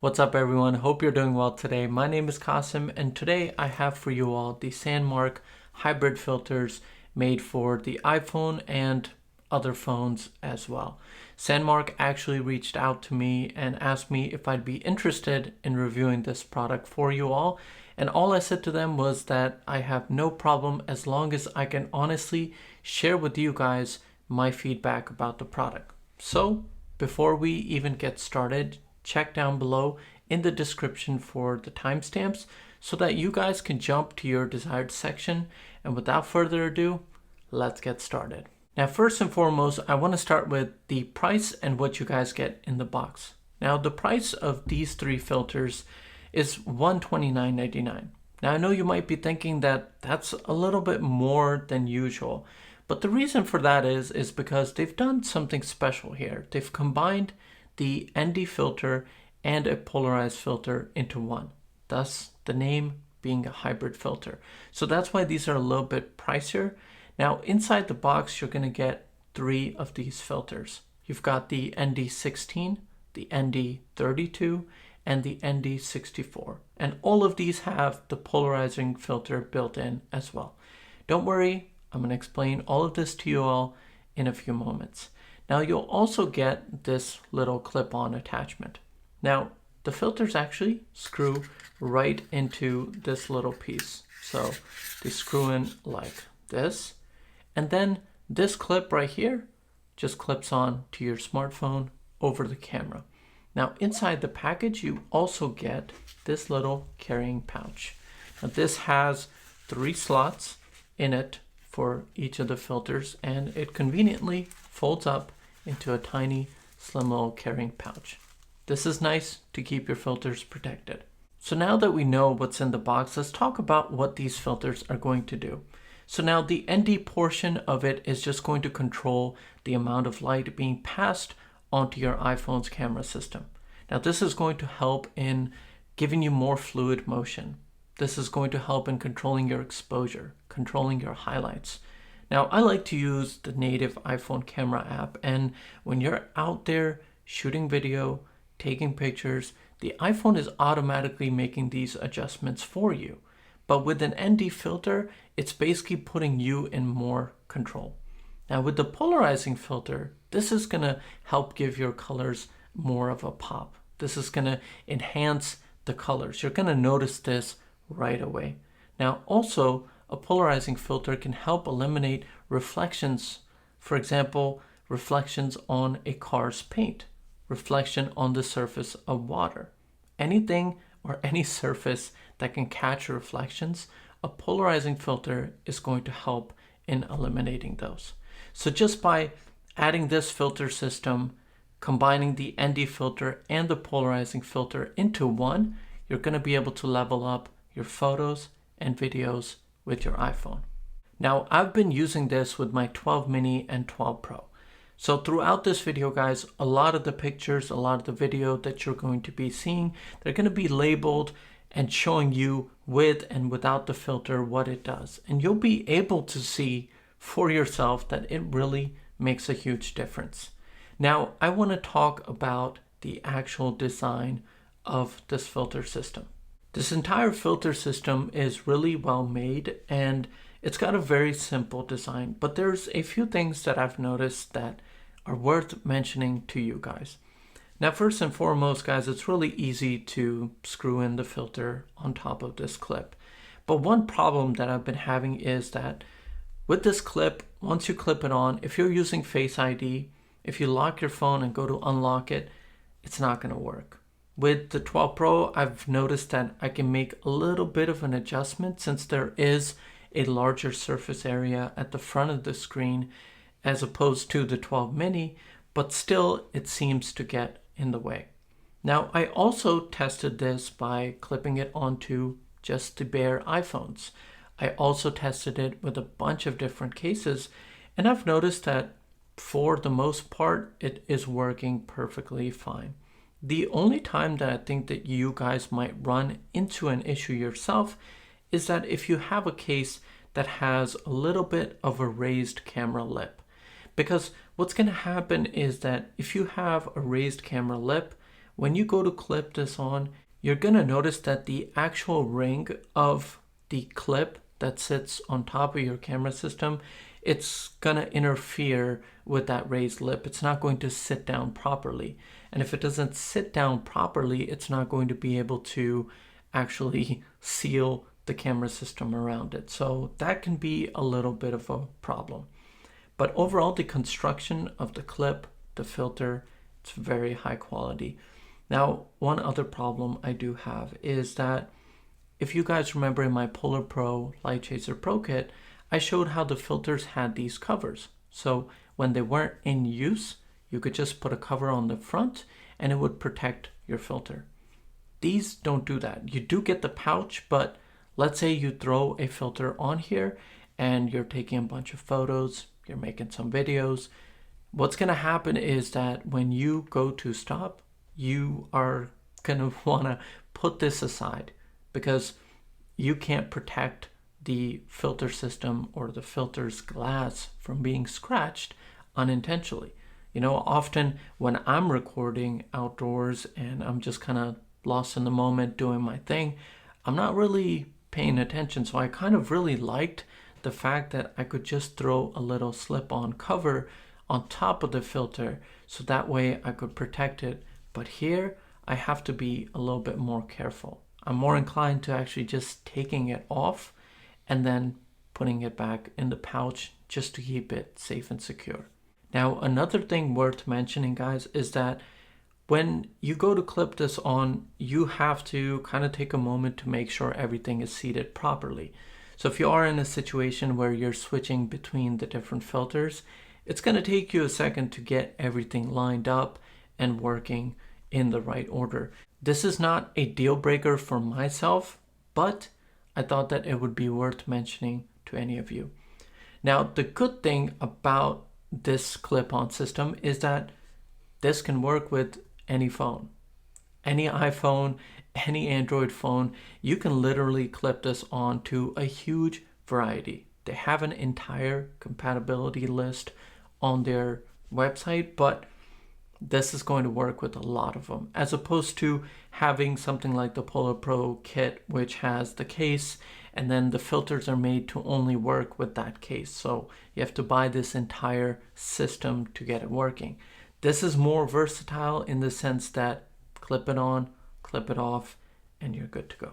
What's up everyone? Hope you're doing well today. My name is Qasim and today I have for you all the Sandmarc Hybrid filters made for the iPhone and other phones as well. Sandmarc actually reached out to me and asked me if I'd be interested in reviewing this product for you all. And all I said to them was that I have no problem as long as I can honestly share with you guys my feedback about the product. So before we even get started, check down below in the description for the timestamps so that you guys can jump to your desired section. And without further ado, let's get started. Now, first and foremost, I want to start with the price and what you guys get in the box. Now, the price of these three filters is $129.99. Now, I know you might be thinking that that's a little bit more than usual, but the reason for that is because they've done something special here. They've combined the ND filter and a polarized filter into one, thus the name being a hybrid filter. So that's why these are a little bit pricier. Now inside the box you're going to get three of these filters. You've got the ND16, the ND32, and the ND64, and all of these have the polarizing filter built in as well. Don't worry, I'm going to explain all of this to you all in a few moments. Now you'll also get this little clip-on attachment. Now the filters actually screw right into this little piece. So they screw in like this, and then this clip right here just clips on to your smartphone over the camera. Now inside the package you also get this little carrying pouch. Now this has 3 slots in it for each of the filters, and it conveniently folds up into a tiny slim little carrying pouch. This is nice to keep your filters protected. So now that we know what's in the box, let's talk about what these filters are going to do. So now the ND portion of it is just going to control the amount of light being passed onto your iPhone's camera system. Now this is going to help in giving you more fluid motion. This is going to help in controlling your exposure, controlling your highlights. Now, I like to use the native iPhone camera app, and when you're out there shooting video, taking pictures, the iPhone is automatically making these adjustments for you. But with an ND filter, it's basically putting you in more control. Now, with the polarizing filter, this is going to help give your colors more of a pop. This is going to enhance the colors. You're going to notice this right away. Now, also, a polarizing filter can help eliminate reflections. For example, reflections on a car's paint, reflection on the surface of water. Anything or any surface that can catch reflections, a polarizing filter is going to help in eliminating those. So just by adding this filter system, combining the ND filter and the polarizing filter into one, you're going to be able to level up your photos and videos with your iPhone. Now, I've been using this with my 12 mini and 12 Pro. So throughout this video, guys, a lot of the pictures, a lot of the video that you're going to be seeing, they're going to be labeled and showing you with and without the filter what it does. And you'll be able to see for yourself that it really makes a huge difference. Now, I want to talk about the actual design of this filter system. This entire filter system is really well made and it's got a very simple design, but there's a few things that I've noticed that are worth mentioning to you guys. Now, first and foremost, guys, it's really easy to screw in the filter on top of this clip. But one problem that I've been having is that with this clip, once you clip it on, if you're using Face ID, if you lock your phone and go to unlock it, it's not going to work. With the 12 Pro, I've noticed that I can make a little bit of an adjustment since there is a larger surface area at the front of the screen as opposed to the 12 mini, but still it seems to get in the way. Now, I also tested this by clipping it onto just the bare iPhones. I also tested it with a bunch of different cases, and I've noticed that for the most part, it is working perfectly fine. The only time that I think that you guys might run into an issue yourself is that if you have a case that has a little bit of a raised camera lip. Because what's going to happen is that if you have a raised camera lip, when you go to clip this on, you're gonna notice that the actual ring of the clip that sits on top of your camera system, it's gonna interfere with that raised lip. It's not going to sit down properly. And if it doesn't sit down properly, it's not going to be able to actually seal the camera system around it. So that can be a little bit of a problem. But overall, the construction of the clip, the filter, it's very high quality. Now, one other problem I do have is that if you guys remember in my Polar Pro Litechaser Pro Kit, I showed how the filters had these covers. So when they weren't in use, you could just put a cover on the front and it would protect your filter. These don't do that. You do get the pouch, but let's say you throw a filter on here and you're taking a bunch of photos, you're making some videos. What's gonna happen is that when you go to stop, you are gonna wanna put this aside because you can't protect the filter system or the filter's glass from being scratched unintentionally. You know, often when I'm recording outdoors and I'm just kind of lost in the moment doing my thing, I'm not really paying attention. So I kind of really liked the fact that I could just throw a little slip-on cover on top of the filter so that way I could protect it. But here I have to be a little bit more careful. I'm more inclined to actually just taking it off and then putting it back in the pouch just to keep it safe and secure. Now, another thing worth mentioning, guys, is that when you go to clip this on, you have to kind of take a moment to make sure everything is seated properly. So if you are in a situation where you're switching between the different filters, it's going to take you a second to get everything lined up and working in the right order. This is not a deal breaker for myself, but I thought that it would be worth mentioning to any of you. Now, the good thing about this clip-on system is that this can work with any phone, any iPhone, any Android phone. You can literally clip this on to a huge variety. They have an entire compatibility list on their website, but this is going to work with a lot of them, as opposed to having something like the Polar Pro kit, which has the case and then the filters are made to only work with that case. So you have to buy this entire system to get it working. This is more versatile in the sense that clip it on, clip it off, and you're good to go.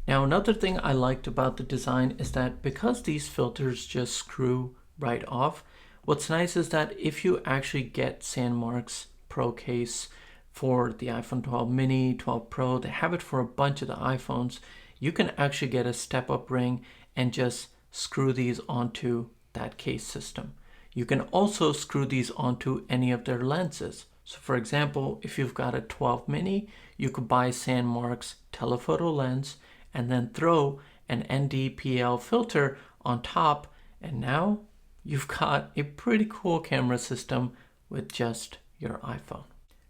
Now, another thing I liked about the design is that because these filters just screw right off, what's nice is that if you actually get Sandmarc's Pro case for the iPhone 12 mini, 12 Pro, they have it for a bunch of the iPhones, you can actually get a step-up ring and just screw these onto that case system. You can also screw these onto any of their lenses. So for example, if you've got a 12 mini, you could buy Sandmarc's telephoto lens and then throw an ND-PL filter on top, and now you've got a pretty cool camera system with just your iPhone.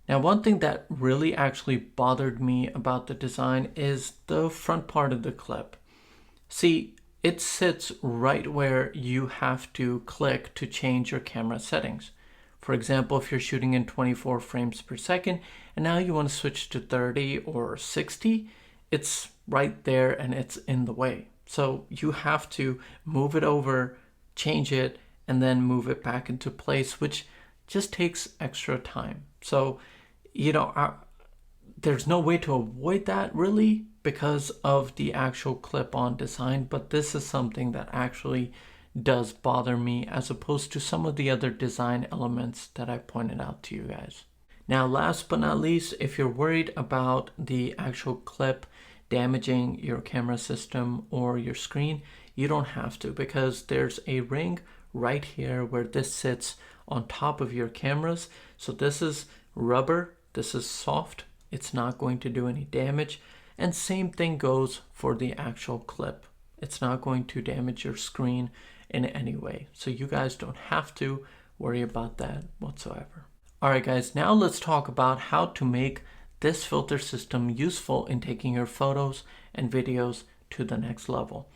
Now, one thing that really actually bothered me about the design is the front part of the clip. See, it sits right where you have to click to change your camera settings. For example, if you're shooting in 24 frames per second and now you want to switch to 30 or 60, it's right there and it's in the way. So you have to move it over, change it, and then move it back into place, which just takes extra time. So, you know, there's no way to avoid that really because of the actual clip-on design, but this is something that actually does bother me as opposed to some of the other design elements that I pointed out to you guys. Now, last but not least, if you're worried about the actual clip damaging your camera system or your screen, you don't have to, because there's a ring right here where this sits on top of your cameras. So this is rubber, this is soft, it's not going to do any damage. And same thing goes for the actual clip. It's not going to damage your screen in any way. So you guys don't have to worry about that whatsoever. All right, guys, now let's talk about how to make this filter system useful in taking your photos and videos to the next level.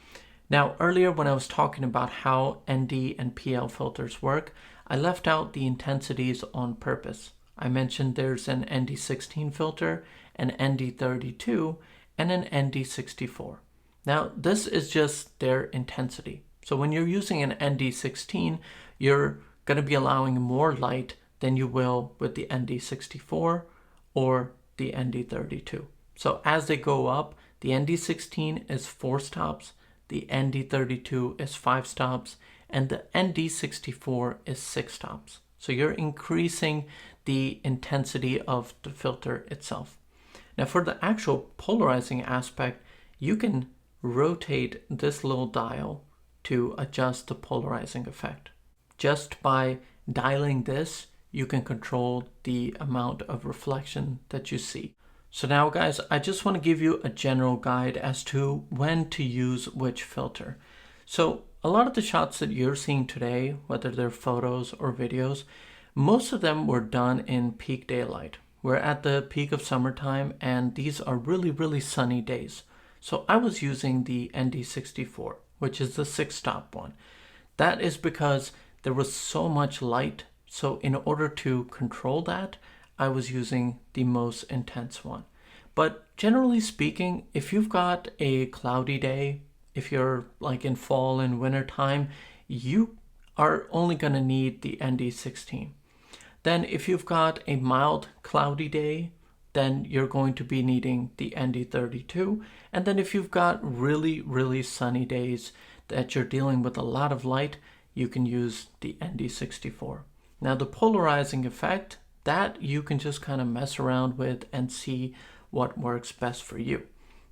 Now, earlier when I was talking about how ND and PL filters work, I left out the intensities on purpose. I mentioned there's an ND16 filter, an ND32, and an ND64. Now, this is just their intensity. So when you're using an ND16, you're going to be allowing more light than you will with the ND64 or the ND32. So as they go up, the ND16 is 4 stops, the ND32 is 5 stops, and the ND64 is 6 stops. So you're increasing the intensity of the filter itself. Now for the actual polarizing aspect, you can rotate this little dial to adjust the polarizing effect. Just by dialing this, you can control the amount of reflection that you see. So now guys, I just want to give you a general guide as to when to use which filter. So a lot of the shots that you're seeing today, whether they're photos or videos, most of them were done in peak daylight. We're at the peak of summertime and these are really, really sunny days. So I was using the ND64, which is the 6-stop one. That is because there was so much light. So in order to control that, I was using the most intense one. But generally speaking, if you've got a cloudy day, if you're like in fall and winter time, you are only going to need the ND16. Then if you've got a mild cloudy day, then you're going to be needing the ND32. And then if you've got really, really sunny days that you're dealing with a lot of light, you can use the ND64. Now the polarizing effect, that you can just kind of mess around with and see what works best for you.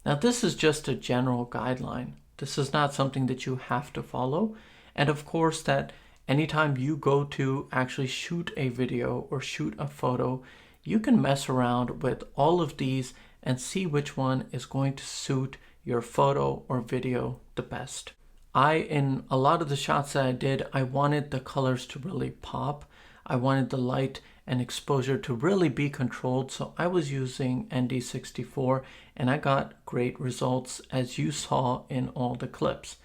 Now this is just a general guideline. This is not something that you have to follow. And of course that anytime you go to actually shoot a video or shoot a photo, you can mess around with all of these and see which one is going to suit your photo or video the best. In a lot of the shots that I did, I wanted the colors to really pop. I wanted the light and exposure to really be controlled. So I was using ND64 and I got great results as you saw in all the clips.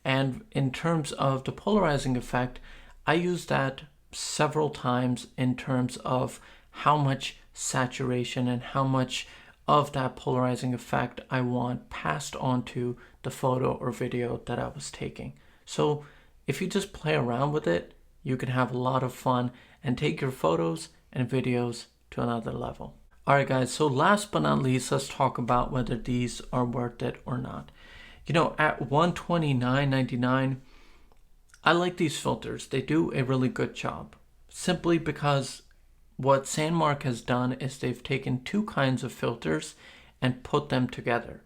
And in terms of the polarizing effect, I used that several times in terms of how much saturation and how much of that polarizing effect I want passed on to the photo or video that I was taking. So if you just play around with it, you can have a lot of fun and take your photos and videos to another level. Alright guys, so last but not least, let's talk about whether these are worth it or not. You know, at $129.99, I like these filters. They do a really good job. Simply because what Sandmarc has done is they've taken two kinds of filters and put them together.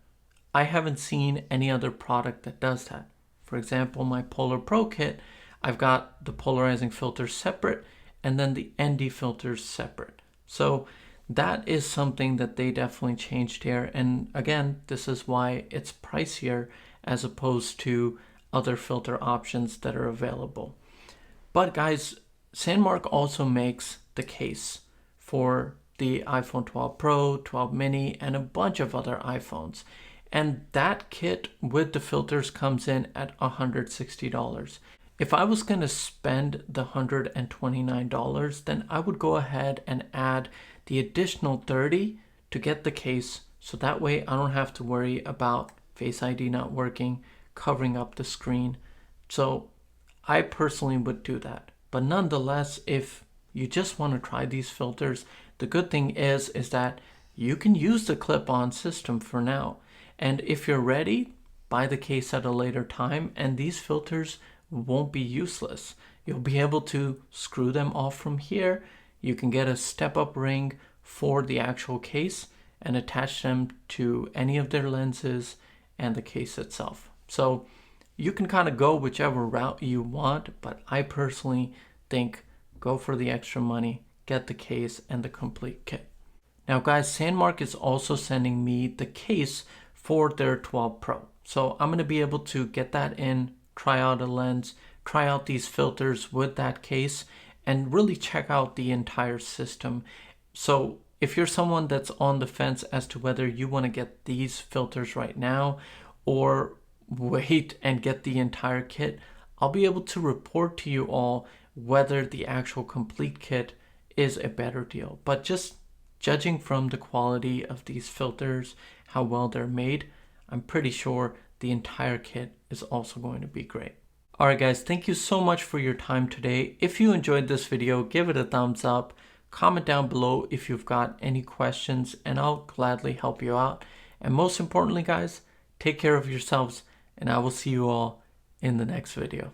I haven't seen any other product that does that. For example, my Polar Pro kit, I've got the polarizing filters separate and then the ND filters separate. So that is something that they definitely changed here. And again, this is why it's pricier as opposed to other filter options that are available. But guys, Sandmarc also makes the case for the iPhone 12 Pro, 12 mini, and a bunch of other iPhones. And that kit with the filters comes in at $160. If I was going to spend the $129, then I would go ahead and add the additional $30 to get the case. So that way I don't have to worry about Face ID not working, covering up the screen. So I personally would do that. But nonetheless, if you just want to try these filters, the good thing is that you can use the clip-on system for now. And if you're ready, buy the case at a later time and these filters won't be useless. You'll be able to screw them off from here. You can get a step-up ring for the actual case and attach them to any of their lenses and the case itself. So you can kind of go whichever route you want, but I personally think go for the extra money, get the case and the complete kit. Now guys, Sandmarc is also sending me the case for their 12 Pro. So I'm going to be able to get that in, try out a lens, try out these filters with that case, and really check out the entire system. So if you're someone that's on the fence as to whether you want to get these filters right now or wait and get the entire kit, I'll be able to report to you all whether the actual complete kit is a better deal. But just judging from the quality of these filters, how well they're made, I'm pretty sure the entire kit is also going to be great. Alright guys, thank you so much for your time today. If you enjoyed this video, give it a thumbs up. Comment down below if you've got any questions and I'll gladly help you out. And most importantly guys, take care of yourselves and I will see you all in the next video.